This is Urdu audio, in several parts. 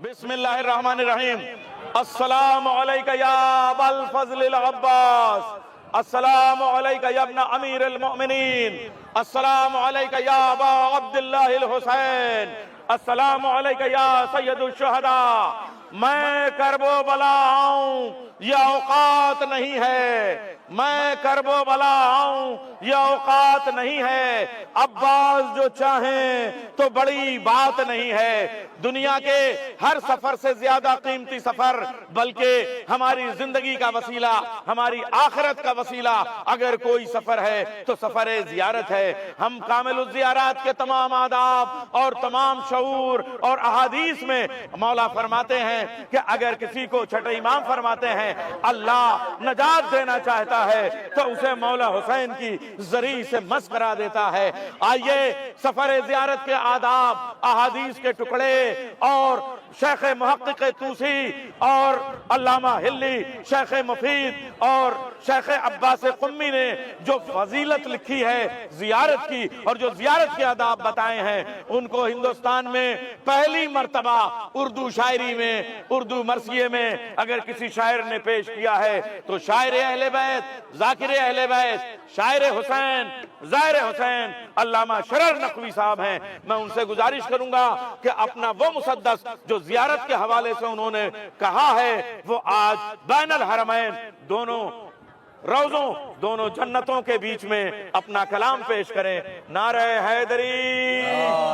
بسم اللہ الرحمن الرحیم۔ السلام علیکہ یا ابا الفضل العباس، السلام علیکہ یا ابن امیر المؤمنین، السلام علیکہ یا ابا عبداللہ الحسین، السلام علیکہ یا سید الشہداء۔ میں کرب و بلا آؤں یہ اوقات نہیں ہے، میں کرب و بلا آؤں یہ اوقات نہیں ہے، عباس جو چاہیں تو بڑی بات نہیں ہے۔ دنیا کے ہر سفر سے زیادہ قیمتی سفر، بلکہ ہماری زندگی کا وسیلہ، ہماری آخرت کا وسیلہ اگر کوئی سفر ہے تو سفر زیارت ہے۔ ہم کامل الزیارات کے تمام آداب اور تمام شعور اور احادیث میں مولا فرماتے ہیں کہ اگر کسی کو چھٹے امام فرماتے ہیں اللہ نجات دینا چاہتا ہے تو اسے مولا حسین کی ذریعہ سے مس کرا دیتا ہے۔ آئیے سفر زیارت کے آداب، احادیث کے ٹکڑے اور شیخ محقق توسی اور علامہ ہلی، شیخ مفید اور شیخ عباس قمی نے جو فضیلت لکھی ہے زیارت کی اور جو زیارت کے آداب بتائے ہیں، ان کو ہندوستان میں پہلی مرتبہ اردو شاعری میں، اردو مرثیے میں اگر کسی شاعر نے پیش کیا ہے تو شاعر اہل بیت، ذاکر اہل بیت، شاعر حسین، زائر حسین علامہ شرر نقوی صاحب ہیں۔ میں ان سے گزارش کروں گا کہ اپنا وہ مسدس جو زیارت کے حوالے سے انہوں نے کہا ہے وہ آج بین الحرمین، دونوں روزوں، دونوں جنتوں کے بیچ میں اپنا کلام پیش کریں۔ نعرہ حیدری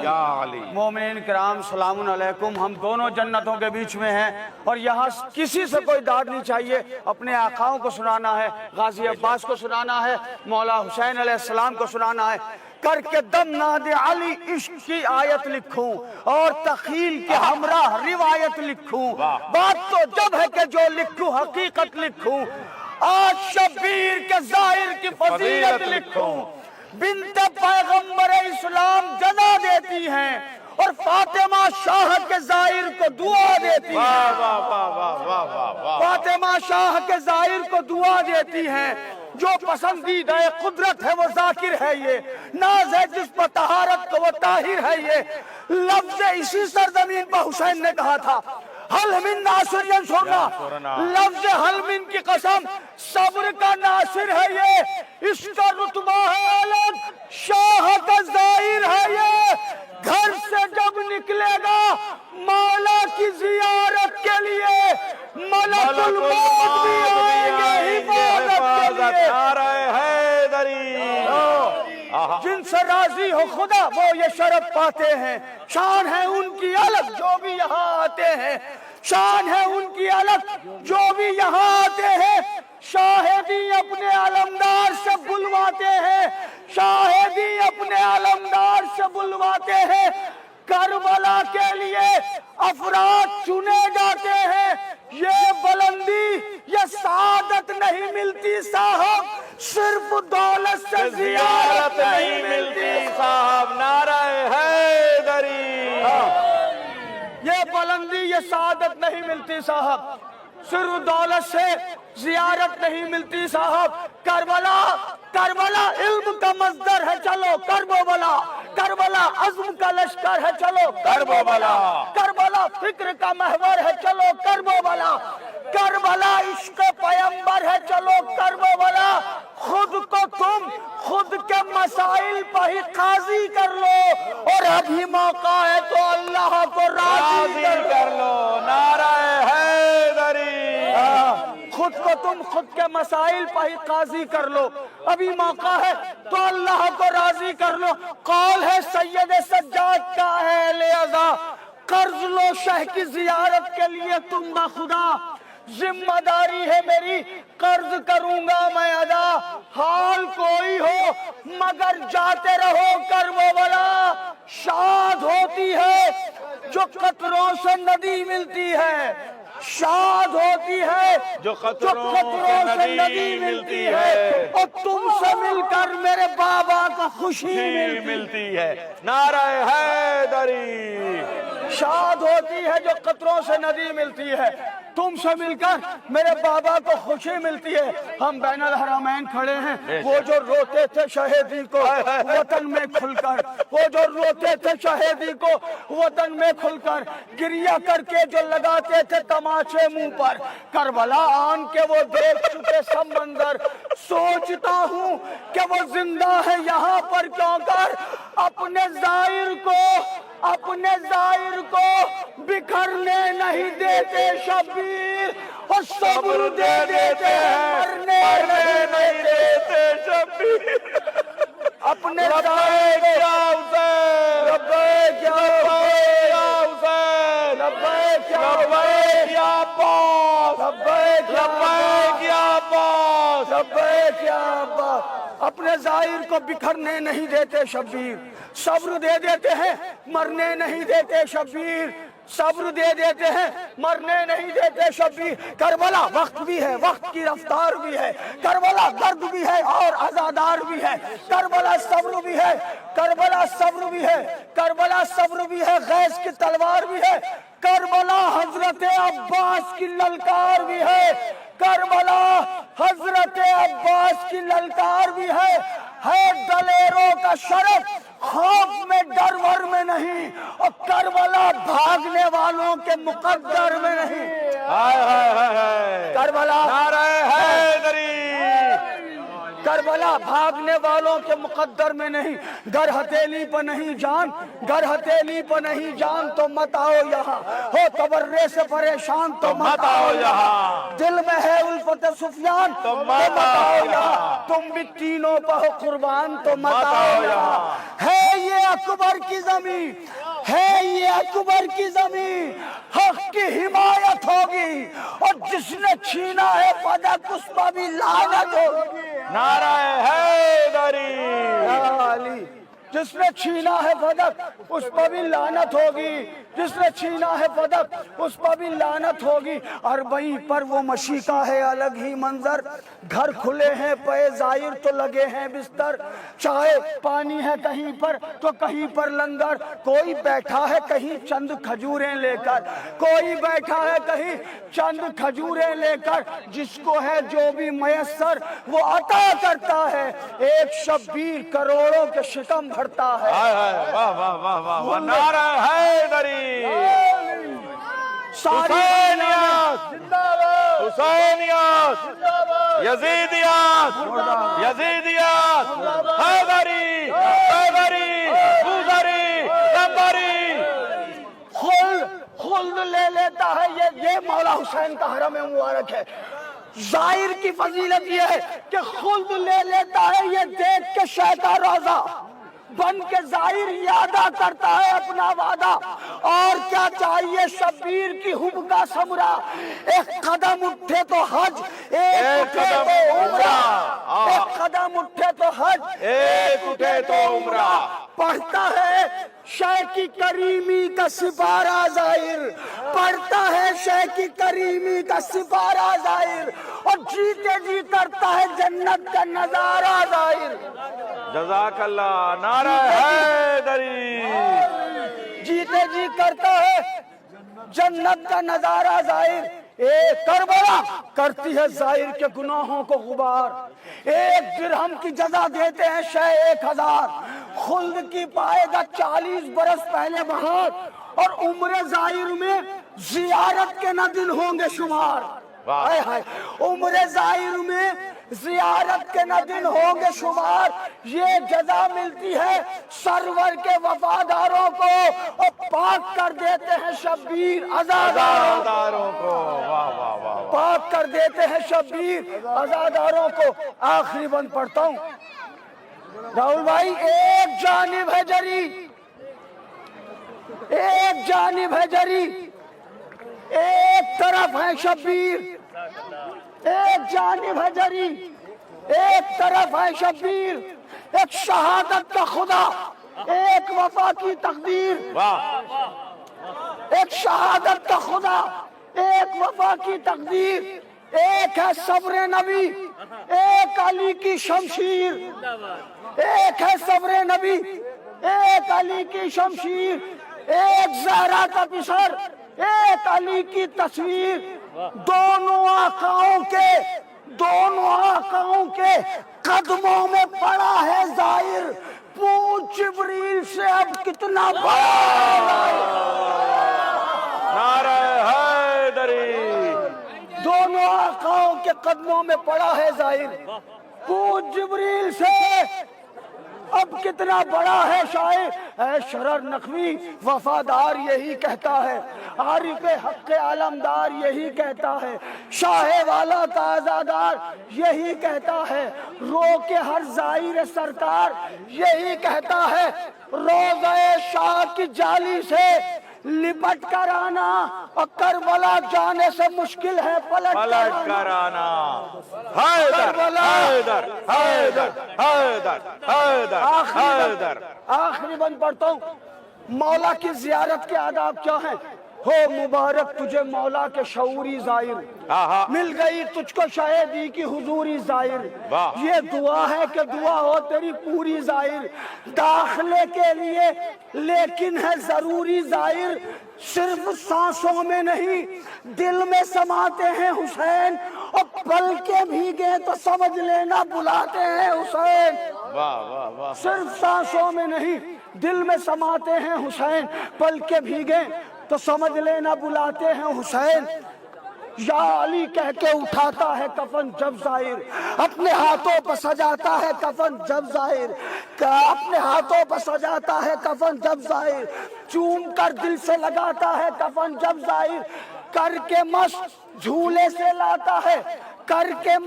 یا علی۔ مومنین کرام سلام علیکم۔ ہم دونوں جنتوں کے بیچ میں ہیں اور یہاں کسی سے کوئی ڈاٹ نہیں چاہیے، اپنے آقاؤں کو سنانا ہے، غازی عباس کو سنانا ہے، مولا حسین علیہ السلام کو سنانا ہے۔ کر کے دم ناد علی عشق کی آیت لکھوں اور تخیل کے ہمراہ روایت لکھوں، بات تو جب ہے کہ جو لکھوں حقیقت لکھوں، آج شبیر کے ظاہر کی فضیلت لکھوں، بنت پیغمبر اسلام جزا دیتی ہیں اور فاطمہ شاہ کے ظاہر کو دعا دیتی ہیں، فاطمہ شاہ کے ظاہر کو دعا دیتی ہیں۔ جو پسندیدہ قدرت ہے وہ ذاکر ہے، یہ ناز ہے جس پر طہارت کو وہ طاہر ہے، یہ لفظ اسی سرزمین پر حسین نے کہا تھا، حل من ناصر ینصرنا، لفظ حل من کی قسم صبر کا ناصر ہے، یہ اس کا رتبہ ہے الگ، شاہ کا ظاہر ہے، یہ گھر سے جب نکلے گا مولا کی زیارت کے لیے ملک الموت بھی آئیں گے حفاظت کے لیے۔ نعرہ حیدری۔ جن سے راضی ہو خدا وہ یہ شرف پاتے ہیں، شان ہے ان کی الگ جو بھی یہاں آتے ہیں، شان ہے ان کی الگ جو بھی یہاں آتے ہیں، شاہدی اپنے علمدار سے بلواتے ہیں، شاہدی اپنے علمدار سے بلواتے ہیں، کربلا کے لیے افراد چنے جاتے ہیں، یہ بلندی یہ سعادت نہیں ملتی صاحب، صرف دولت سے زیارت نہیں ملتی صاحب۔ نعرہ حیدری۔ یہ بلندی یہ سعادت نہیں ملتی صاحب، صرف دولت سے زیارت نہیں ملتی صاحب۔ کربلا کربلا علم کا مصدر ہے، چلو کرب و بلا، کربلا عزم کا لشکر ہے، چلو کرب و بلا، کربلا فکر کا محور ہے، چلو کرب و بلا، کربلا عشق پیمبر ہے، چلو کرب و بلا۔ خود کو تم خود کے مسائل پر ہی قاضی کر لو اور ابھی موقع ہے تو اللہ کو راضی کر لو۔ نعرہ حیدری۔ خود کو تم خود کے مسائل پر ہی قاضی کر لو، ابھی موقع ہے تو اللہ کو راضی کر لو۔ قول ہے سید سجاد کا ہے لہذا قرض لو شہ کی زیارت کے لیے تم بخدا، ذمہ داری ہے میری قرض کروں گا میں ادا، حال کوئی ہو مگر جاتے رہو کرب و بلا۔ شاد ہوتی ہے جو قطروں سے ندی ملتی ہے، شاد ہوتی ہے جو قطروں سے ندی ملتی ہے، اور تم سے مل کر میرے بابا کو خوشی ملتی ہے۔ نعرہ حیدری۔ شاد ہوتی ہے جو قطروں سے ندی ملتی ہے، تم سے مل کر میرے بابا کو خوشی ملتی ہے۔ ہم بین الحرمین کھڑے ہیں، وہ جو روتے تھے شہیدی کو وطن میں کھل کر، وہ جو روتے تھے شہیدی کو وطن میں کھل کر، گریہ کر کے جو لگاتے تھے تماچے منہ پر، کربلا آن کے وہ دیکھ چکے سب منظر، سوچتا ہوں کہ وہ زندہ ہے یہاں پر کیوں کر اپنے ظاہر کو بکھرنے نہیں دیتے شبیر، اور صبر دے دیتے ہیں مرنے نہیں دیتے شبیر۔ اپنے ظاہر کو لبیک یا حسین، لبیک یا عباس، لبیک یا عباس، لبیک یا عباس۔ اپنے ظاہر کو بکھرنے نہیں دیتے شبیر، صبر دے دیتے ہیں مرنے نہیں دیتے شبیر، صبر دے دیتے ہیں مرنے نہیں دیتے شبیر۔ کربلا وقت بھی ہے، وقت کی رفتار بھی ہے، کربلا درد بھی ہے اور عزادار بھی ہے، کربلا صبر بھی ہے، کربلا صبر بھی ہے، کربلا صبر بھی ہے، غیث کی تلوار بھی ہے، کربلا حضرت عباس کی للکار بھی ہے، کربلا حضرت عباس کی للکار بھی ہے دلیروں کا شرف خوف میں ڈر ور میں نہیں، اور کربلا بھاگنے والوں کے مقدر میں نہیں۔ کربلا نعرہ حیدری، کربلا بھاگنے والوں کے مقدر میں نہیں۔ گر ہتھیلی پہ نہیں جان، گر ہتھیلی پہ نہیں جان تو مت آؤ یہاں، ہو تبرے سے پریشان تو مت آؤ یہاں، دل میں ہے الفت سفیان تو مت آؤ یہاں، تم بھی تینوں پہ قربان تو مت آؤ یہاں۔ ہے یہ اکبر کی زمین، ہے یہ اکبر کی زمین، حق کی حمایت ہوگی، اور جس نے چھینا ہے فدق اس پر بھی لعنت ہوگی۔ نعرہ حیدری، علی جس نے چھینا ہے فدق اس پر بھی لعنت ہوگی، جس نے چھینا ہے فدق اس پر بھی لعنت ہوگی۔ اربعین پر وہ مشی کا ہے الگ ہی منظر، گھر کھلے ہیں پے زائر تو لگے ہیں بستر، چائے پانی ہے کہیں پر تو کہیں پر لنگر، کوئی بیٹھا ہے کہیں چند کھجوریں لے کر، کوئی بیٹھا ہے کہیں چند کھجوریں لے کر، جس کو ہے جو بھی میسر وہ عطا کرتا ہے، ایک شبیر کروڑوں کے شکم بھرتا ہے۔ واہ واہ واہ واہ واہ، نعرہ حیدری، حسینیت، حسینیت، یزیدیت، یزیدیت، حیدری، حیدری، بوذری، ربری۔ خلد لے لیتا ہے یہ مولا حسین کا حرم مبارک ہے۔ ظاہر کی فضیلت یہ ہے کہ خلد لے لیتا ہے یہ دیکھ کے شہ کا روزہ، بن کے ظاہر یادہ کرتا ہے اپنا وعدہ، اور کیا چاہیے شبیر کی حب کا ثمرہ، ایک قدم اٹھے تو حج، ایک اٹھے تو عمرہ، ایک قدم اٹھے تو حج، ایک اٹھے تو عمرہ۔ پڑھتا ہے شہ کی کریمی کا سپارہ ظاہر، پڑھتا ہے شہ کی کریمی کا سپارہ ظاہر، اور جیتے جی کرتا ہے جنت کا نظارہ ظاہر۔ جزاک اللہ، نعرہ حیدری، جیتے جی کرتا ہے جنت کا نظارہ ظاہر۔ ایک کربلا کرتی ہے ظاہر کے گناہوں کو غبار، ایک درہم کی جزا دیتے ہیں شہ 1000، خلد کی پائے گا 40 برس پہلے بہار، اور عمر ظاہر میں زیارت کے نہ دن ہوں گے شمار۔ عمر ظاہر میں زیارت کے نہ دن ہوں گے شمار، یہ جزا ملتی ہے سرور کے وفاداروں کو، اور پاک کر دیتے ہیں شبیر عزاداروں کو، پاک کر دیتے ہیں شبیر عزاداروں کو۔ آخری بند پڑھتا ہوں راہل بھائی، ایک جانب ہے جری، ایک جانب ہے جری، ایک طرف ہے شبیر، ایک جانب ہے جری، ایک طرف ہے شبیر، ایک شہادت کا خدا، ایک وفا کی تقدیر، ایک شہادت کا خدا، ایک وفا کی تقدیر، ایک ہے صبر نبی، ایک علی کی شمشیر، ایک ہے صبر نبی، ایک علی کی شمشیر، ایک زہرا کا پسر، ایک علی کی تصویر، دونوں آقاؤں کے قدموں میں پڑا ہے ظاہر، پوچھ جبریل سے اب کتنا بڑا ہے۔ نعرہ حیدری، دونوں آقاؤں کے قدموں میں پڑا ہے ظاہر، پوچھ جبریل سے اب کتنا بڑا ہے شاعر۔ اے شرر نقوی وفادار یہی کہتا ہے، عارف حق عالمدار یہی کہتا ہے، شاہ والا کا آزادار یہی کہتا ہے، رو کے ہر زائر سرکار یہی کہتا ہے، روضہ شاہ کی جالی سے لپٹ کر آنا اور کربلا جانے سے مشکل ہے پلٹ کر آنا۔ حیدر حیدر حیدر حیدر حیدر حیدر۔ آخری بند پڑھتا ہوں، مولا کی زیارت کے آداب کیا ہیں؟ ہو مبارک تجھے مولا کے شعوری ظاہر، مل گئی تجھ کو شاہدی کی حضوری ظاہر، یہ دعا ہے کہ دعا ہو تیری پوری ظاہر، داخلے کے لیے لیکن ہے ضروری ظاہر، صرف سانسوں میں نہیں دل میں سماتے ہیں حسین، اور پل کے بھیگے تو سمجھ لینا بلاتے ہیں حسین۔ صرف سانسوں میں نہیں دل میں سماتے ہیں حسین، پل کے بھیگے تو سمجھ لینا بلاتے ہیں حسین، یا علی کہہ کے اٹھاتا ہے کفن جب ظاہر، اپنے ہاتھوں پر سجاتا ہے کفن جب ظاہر، اپنے ہاتھوں پر سجاتا ہے کفن جب ظاہر، چوم کر دل سے لگاتا ہے کفن جب ظاہر، کر کے مس جھولے سے لاتا ہے، کر کے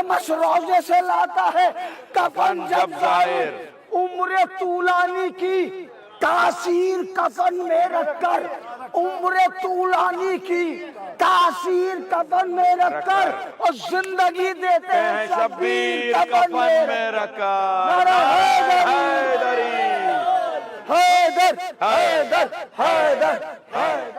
مس روزے سے لاتا ہے کفن جب ظاہر، عمر طولانی کی تاثیر کفن میں رکھ کر، عمر طولانی کی تاثیر کفن میں رکھ کر، اور زندگی دیتے ہیں شبیر کفن میں رکھ کر۔ حیدر حیدر حیدر حیدر حیدر